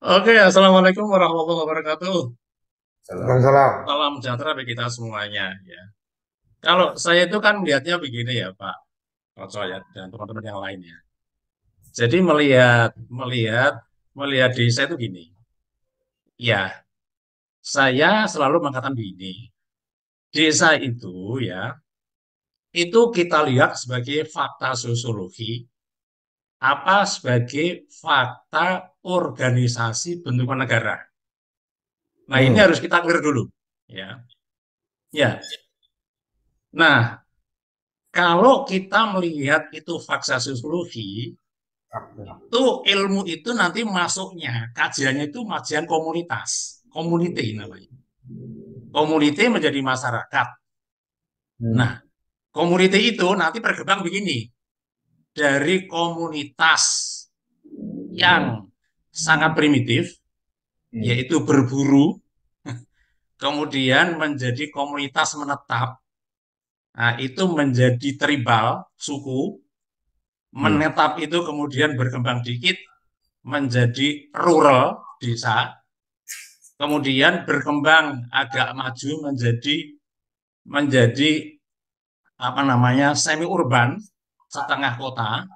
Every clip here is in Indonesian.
Oke, Assalamualaikum warahmatullahi wabarakatuh. Waalaikumsalam. Salam sejahtera bagi kita semuanya. Ya. Kalau saya itu kan melihatnya begini ya Pak Koco ya dan teman-teman yang lainnya. Jadi melihat desa itu gini. Ya, saya selalu mengatakan begini. Desa itu ya, itu kita lihat sebagai fakta sosiologi, apa sebagai fakta organisasi bentukan negara. Nah, ini Hmm. harus kita clear dulu. Ya. Ya. Nah, kalau kita melihat itu fakta sosiologi, itu ilmu itu nanti masuknya, kajiannya itu kajian komunitas, community namanya. Community menjadi masyarakat. Nah, Hmm. community itu nanti berkembang begini, dari komunitas yang sangat primitif, Hmm. yaitu berburu, kemudian menjadi komunitas menetap, nah, itu menjadi tribal, suku, Hmm. menetap itu kemudian berkembang dikit, menjadi rural desa, kemudian berkembang agak maju menjadi apa namanya semi urban setengah kota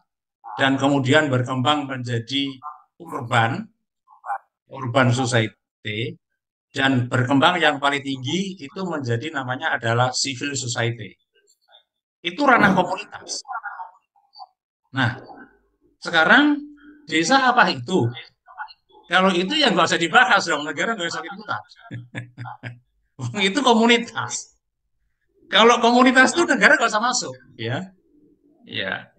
dan kemudian berkembang menjadi urban urban society dan berkembang yang paling tinggi itu menjadi namanya adalah civil society. Itu ranah komunitas. Nah, sekarang desa apa itu? Kalau itu ya nggak usah dibahas dong, negara nggak usah ikutan. Itu komunitas. Kalau komunitas itu negara nggak usah masuk, ya. Ya,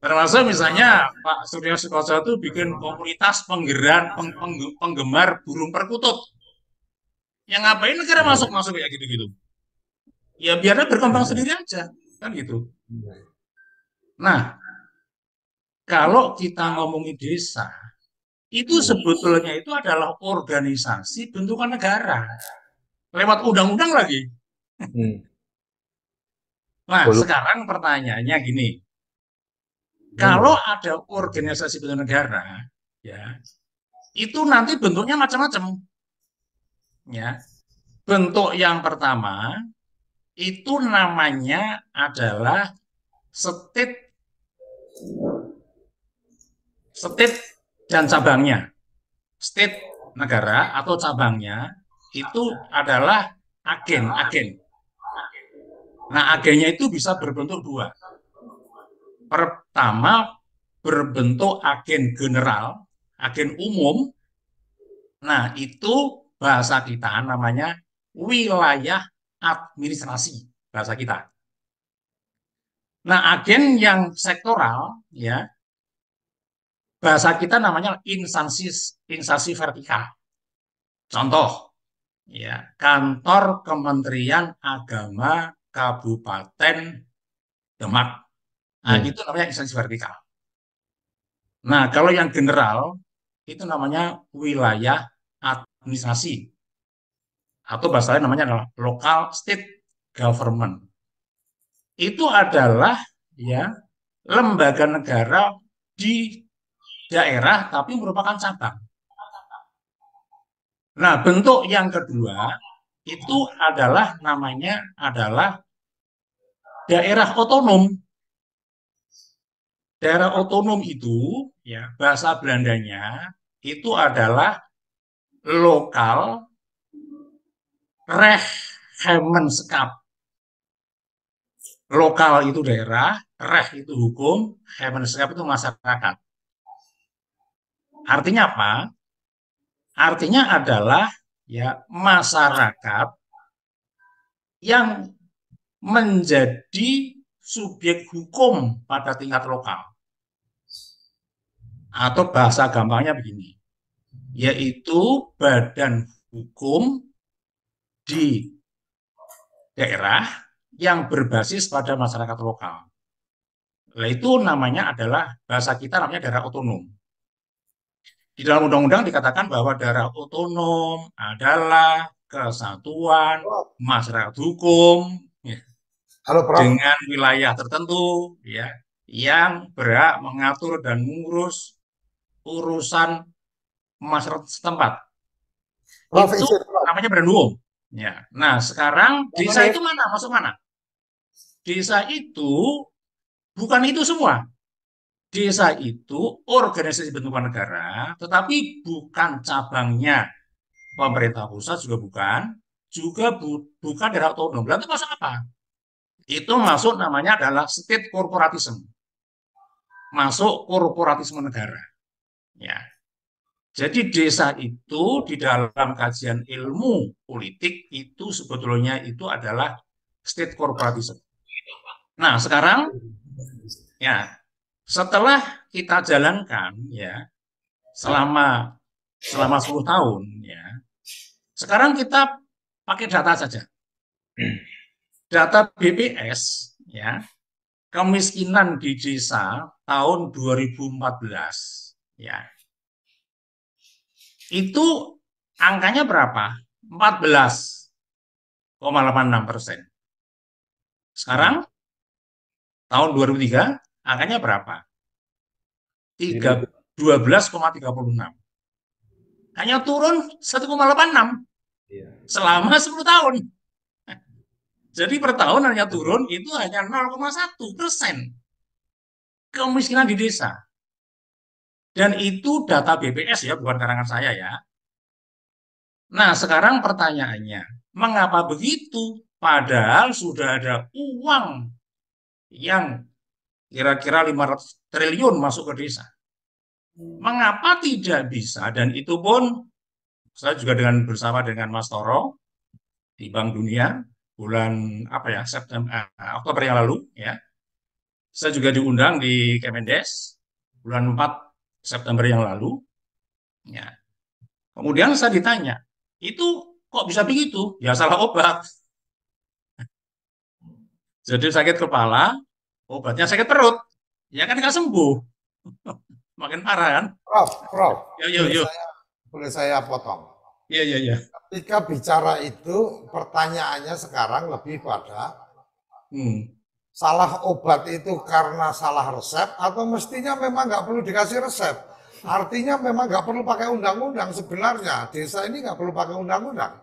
termasuk misalnya Pak Surya Sukoso itu bikin komunitas penggemar burung perkutut. Yang ngapain negara masuk-masuk ya gitu-gitu. Ya biarnya berkembang sendiri aja, kan gitu. Nah, kalau kita ngomongin desa, itu sebetulnya itu adalah organisasi bentukan negara. Lewat undang-undang lagi. Hmm. Nah, Belum. sekarang pertanyaannya gini, kalau Hmm. ada organisasi bentukan negara, ya, itu nanti bentuknya macam-macam, ya. Bentuk yang pertama itu namanya adalah state, state dan cabangnya. State negara atau cabangnya itu adalah agen-agen. Nah, agennya itu bisa berbentuk dua. Pertama, berbentuk agen general, agen umum. Nah, itu bahasa kita namanya wilayah administrasi, bahasa kita. Nah, agen yang sektoral, ya, bahasa kita namanya instansi instansi vertikal. Contoh, ya, kantor Kementerian Agama Kabupaten Demak. Nah, Hmm. itu namanya instansi vertikal. Nah, kalau yang general itu namanya wilayah administrasi atau bahasa lain namanya adalah local state government. Itu adalah ya lembaga negara di daerah tapi merupakan cabang. Nah, bentuk yang kedua itu adalah namanya adalah daerah otonom. Daerah otonom itu ya bahasa Belandanya itu adalah lokal Rechtsgemeenschap. Lokal itu daerah, reh itu hukum, Gemeenschap itu masyarakat. Artinya apa? Artinya adalah ya masyarakat yang menjadi subjek hukum pada tingkat lokal. Atau bahasa gampangnya begini, yaitu badan hukum di daerah yang berbasis pada masyarakat lokal. Nah, itu namanya adalah bahasa kita namanya daerah otonom. Di dalam undang-undang dikatakan bahwa daerah otonom adalah kesatuan masyarakat hukum ya, Halo, Prof. dengan wilayah tertentu ya yang berhak mengatur dan mengurus urusan masyarakat setempat. Prof, Itu izin, Prof. namanya badan umum. Ya. Nah, sekarang Yang desa menit. itu mana? Masuk mana? Desa itu bukan itu semua. Desa itu organisasi bentukan negara, tetapi bukan cabangnya pemerintah pusat juga bukan daerah otonom. Lalu itu masuk apa? Itu masuk namanya adalah state corporatism, masuk korporatisme negara. Ya, jadi desa itu di dalam kajian ilmu politik itu sebetulnya itu adalah state corporatism. Nah, sekarang ya setelah kita jalankan ya selama selama 10 tahun ya. Sekarang kita pakai data saja. Data BPS ya, kemiskinan di desa tahun 2014 ya. Itu angkanya berapa? 14,86%. Sekarang tahun 2003 angkanya berapa? 12,36. Hanya turun 1,86 selama 10 tahun. Jadi per tahun hanya turun itu hanya 0,1% kemiskinan di desa. Dan itu data BPS ya, bukan karangan saya ya. Nah, sekarang pertanyaannya, mengapa begitu? Padahal sudah ada uang yang kira-kira 500 triliun masuk ke desa. Mengapa tidak bisa? Dan itu pun saya juga bersama dengan Mas Toro di Bank Dunia bulan apa ya September Oktober yang lalu ya. Saya juga diundang di Kemendes bulan 4 September yang lalu. Ya. Kemudian saya ditanya, itu kok bisa begitu? Ya salah obat. Jadi sakit kepala, obatnya sakit perut. Ya kan nggak sembuh. Makin parah kan? Prof, Yo, yo, yo. boleh saya potong. Iya, iya, iya. Ketika bicara itu, pertanyaannya sekarang lebih pada salah obat itu karena salah resep atau mestinya memang nggak perlu dikasih resep. Artinya memang nggak perlu pakai undang-undang sebenarnya. Desa ini nggak perlu pakai undang-undang.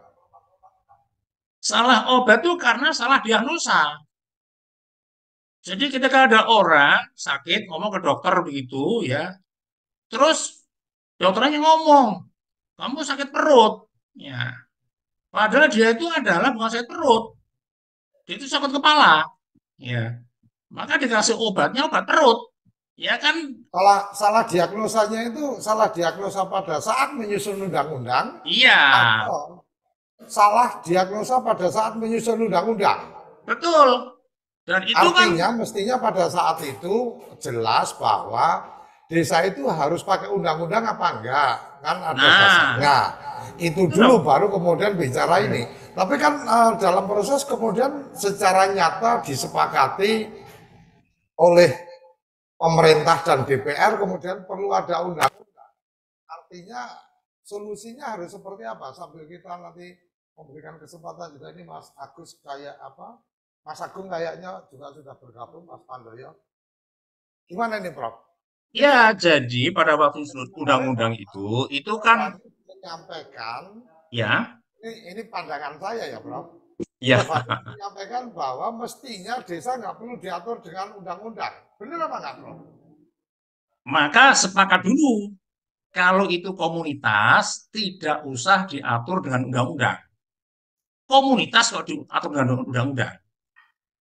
Salah obat itu karena salah diagnosa. Jadi ketika ada orang sakit ngomong ke dokter begitu ya, terus dokternya ngomong, kamu sakit perut. Ya, padahal dia itu adalah bukan sakit perut, dia itu sakit kepala. Ya, maka dikasih obatnya obat perut. Ya kan? Salah diagnosanya itu salah diagnosa pada saat menyusun undang-undang Iya, atau salah diagnosa pada saat menyusun undang-undang. betul. Dan itu kan, Artinya mestinya pada saat itu jelas bahwa desa itu harus pakai undang-undang apa enggak, kan ada nah, dasarnya. Itu dulu baru kemudian bicara ini. Tapi kan dalam proses kemudian secara nyata disepakati oleh pemerintah dan DPR kemudian perlu ada undang-undang. Artinya solusinya harus seperti apa? Sambil kita nanti memberikan kesempatan juga ini Mas Agus kayak apa? Mas Agung kayaknya juga sudah bergabung, Mas Pandoyo. Gimana ini, Prof? ya jadi pada waktu Kemarin undang-undang itu kan, Prof menyampaikan, ya, ini pandangan saya ya, Prof. ya, Prof menyampaikan bahwa mestinya desa nggak perlu diatur dengan undang-undang. Benar apa nggak, Prof? maka sepakat dulu. Kalau itu komunitas, tidak usah diatur dengan undang-undang. Komunitas kok diatur dengan undang-undang.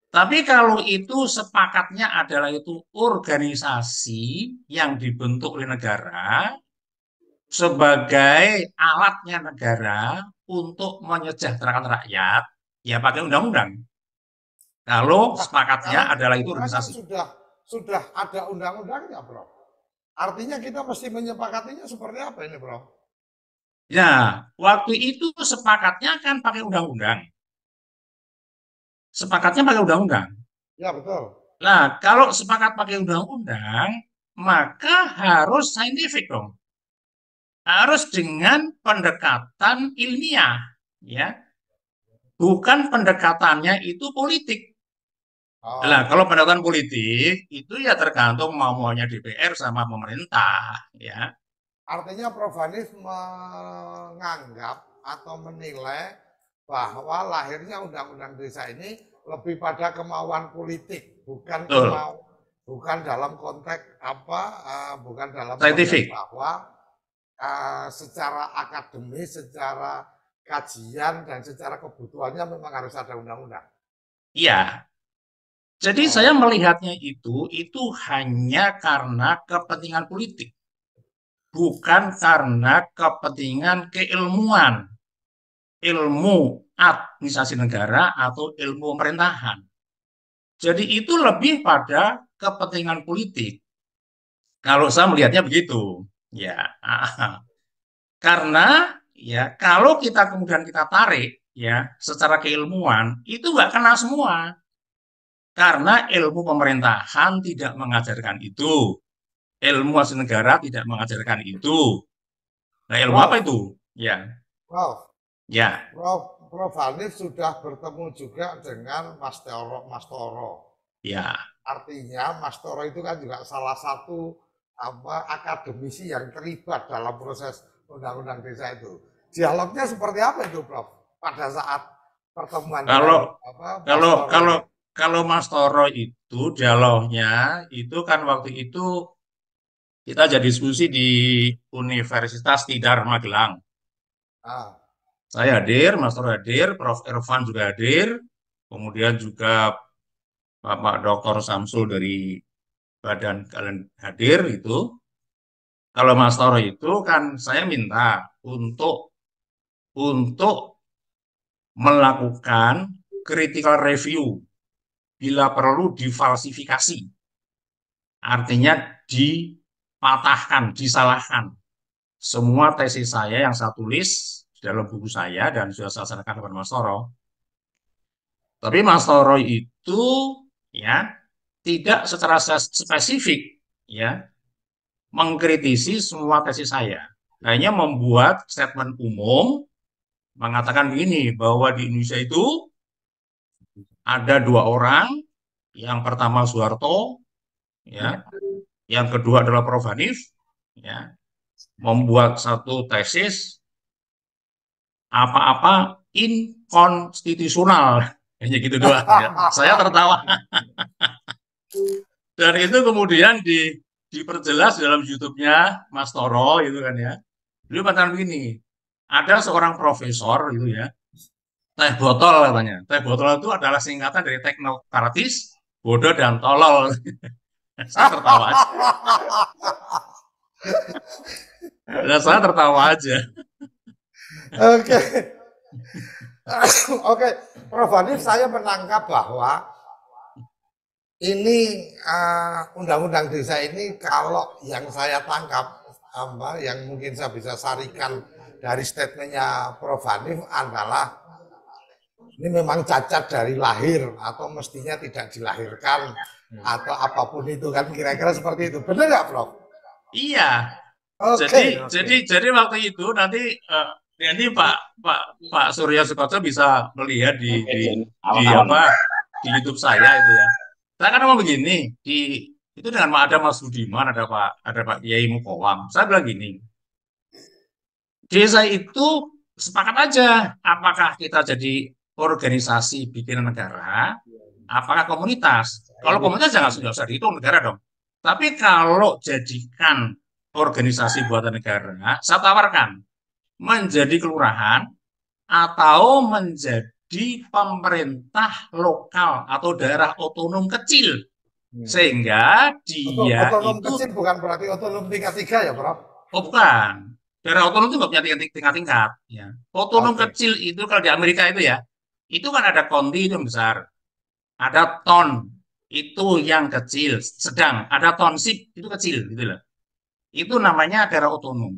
Tapi kalau itu sepakatnya adalah itu organisasi yang dibentuk oleh negara sebagai alatnya negara untuk menyejahterakan rakyat, ya pakai undang-undang. Kalau Nah, sepakatnya adalah itu sekarang kan organisasi. sudah ada undang-undangnya, Prof. Artinya kita mesti menyepakatinya seperti apa ini, Prof? Ya, waktu itu sepakatnya kan pakai undang-undang. Sepakatnya pakai undang-undang. Ya, betul. Nah, kalau sepakat pakai undang-undang, maka harus saintifik dong. Harus dengan pendekatan ilmiah, ya. Bukan pendekatannya itu politik. Nah, Oh, kalau pendekatan politik itu ya tergantung mau-maunya DPR sama pemerintah, ya. artinya Prof. Hanif menganggap atau menilai bahwa lahirnya undang-undang desa ini lebih pada kemauan politik, Betul, bukan dalam konteks apa, bukan dalam konteks saintifik. bahwa secara akademis, secara kajian dan secara kebutuhannya memang harus ada undang-undang. Iya. Jadi saya Oh, melihatnya itu hanya karena kepentingan politik, bukan karena kepentingan keilmuan, ilmu administrasi negara atau ilmu pemerintahan. Jadi itu lebih pada kepentingan politik. Kalau saya melihatnya begitu, ya, karena ya kalau kita kemudian kita tarik ya secara keilmuan itu nggak kena semua karena ilmu pemerintahan tidak mengajarkan itu, ilmu asil negara tidak mengajarkan itu. Nah, ilmu apa Prof, itu? Ya, Prof, ya, Prof. Hanif sudah bertemu juga dengan Mas Toro. ya, Artinya Mas Toro itu kan juga salah satu akademisi yang terlibat dalam proses undang-undang desa itu. Dialognya seperti apa itu, Prof? Pada saat pertemuan kalau dengan Mas kalau Toro kalau ini. kalau Mas Toro itu dialognya itu kan waktu itu kita jadi diskusi di Universitas Tidar Magelang. Ah, Saya hadir, Mas Toro hadir, Prof. Irfan juga hadir, kemudian juga Bapak Dr. Samsul dari Badan kalian hadir itu. Kalau Mas Toro itu kan saya minta untuk melakukan critical review bila perlu difalsifikasi. Artinya dipatahkan, disalahkan. Semua tesis saya yang saya tulis di dalam buku saya dan sudah saya sampaikan kepada Mas Toro. Tapi Mas Toro itu ya tidak secara spesifik ya mengkritisi semua tesis saya. Hanya membuat statement umum mengatakan begini bahwa di Indonesia itu ada dua orang, yang pertama Soeharto, ya, yang kedua adalah Prof. Hanif, ya, membuat satu tesis apa-apa inkonstitusional, hanya gitu doang. Ya. Saya tertawa dan itu kemudian diperjelas dalam YouTube-nya Mas Toro itu kan ya. Beliau katakan begini, ada seorang profesor itu ya, teh botol katanya. Teh botol itu adalah singkatan dari teknokratis, bodoh dan tolol. Saya tertawa aja. Dan saya tertawa aja. Oke, oke, Prof. Hanif, saya menangkap bahwa ini undang-undang desa ini kalau yang saya tangkap yang mungkin saya bisa sarikan dari statementnya Prof. Hanif adalah ini memang cacat dari lahir atau mestinya tidak dilahirkan atau apapun itu kan kira-kira seperti itu. Benar nggak, Prof? Iya, jadi Oke, jadi oke. jadi waktu itu nanti ini Pak Pak Pak Surya Sukoco bisa melihat di apa di YouTube saya itu ya. Saya kan ngomong begini di itu dengan ada Mas Budiman, ada Pak Kiai Mukowam. Saya bilang gini, desa itu sepakat aja apakah kita jadi organisasi bikinan negara, apakah komunitas. Kalau komunitas jangan nggak usah dihitung negara dong. Tapi kalau jadikan organisasi buatan negara, saya tawarkan menjadi kelurahan atau menjadi pemerintah lokal atau daerah otonom kecil. Sehingga dia Otonom itu, kecil bukan berarti otonom tingkat tiga ya, Prof? oh bukan, daerah otonom itu nggak punya tingkat-tingkat. Ya. Otonom Oke. kecil itu kalau di Amerika itu ya, itu kan ada county itu yang besar, ada town itu yang kecil, sedang, ada township itu kecil gitu loh. Itu namanya daerah otonom.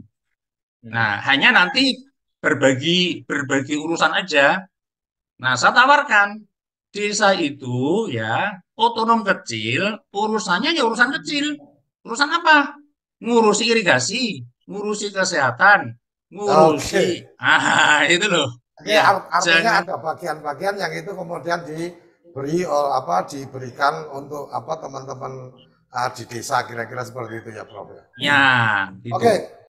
Nah, hanya nanti berbagi berbagi urusan aja. Nah, saya tawarkan desa itu ya otonom kecil, urusannya ya urusan kecil. Urusan apa? Ngurusi irigasi, ngurusi kesehatan, ngurusi Oke. itu loh. Oke, Ya, artinya jangan ada bagian-bagian yang itu kemudian diberikan untuk teman-teman di desa kira-kira seperti itu ya, Prof ya. ya gitu. Oke,